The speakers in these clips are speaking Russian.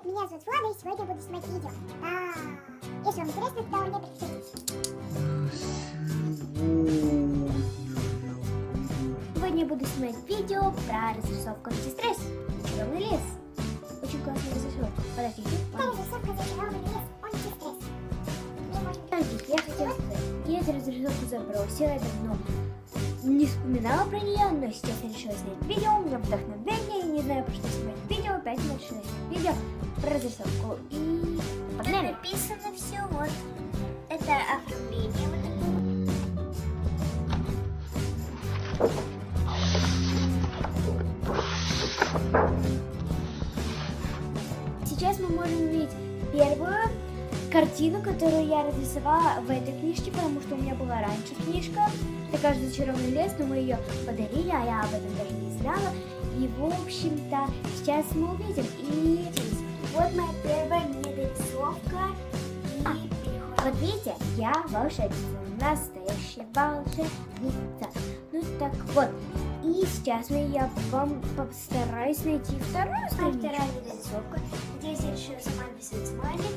меня зовут Влада, и сегодня я буду снимать видео. Если вам интересно, то не переключайтесь. Сегодня я буду снимать видео про разрисовку антистресс. Зачарованный лес. Очень классная разрисовка. Подождите. Это разрисовка зачарованный лес, антистресс. Я эту разрисовку забросила, я давно не вспоминала про нее, но сейчас я решила снять видео, у меня вдохновение, я не знаю, про что снимать видео, поэтому решила снять видео про разрисовку. И погнали! Тут написано все, вот. Это оформление вот такое. Сейчас мы можем увидеть первую картину, которую я разрисовала в этой книжке, потому что у меня была раньше книжка, такая же «Зачарованный лес», но мы ее подарили, а я об этом даже не знала. И, в общем-то, сейчас мы увидим. И вот моя первая недорисовка. Вот видите, я волшебница, настоящая волшебница. Ну так вот, и сейчас я вам постараюсь найти вторую страницу. Вторая недорисовка. Здесь я решила сама написать смайлик.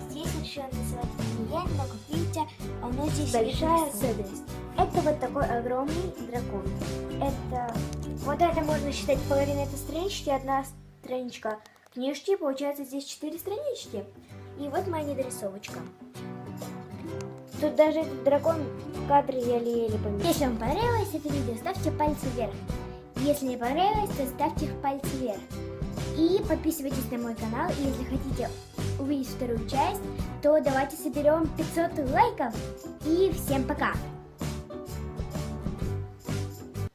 Здесь решила нарисовать влияние, но как видите, оно здесь большая особенность. Это вот такой огромный дракон. Вот это можно считать половиной этой странички, одна страничка книжки, получается здесь 4 странички. И вот моя недорисовочка. Тут даже этот дракон в кадре еле-еле поместился. Если вам понравилось это видео, ставьте пальцы вверх. Если не понравилось, то ставьте их пальцы вверх. И подписывайтесь на мой канал. И если хотите увидеть вторую часть, то давайте соберем 500 лайков. И всем пока!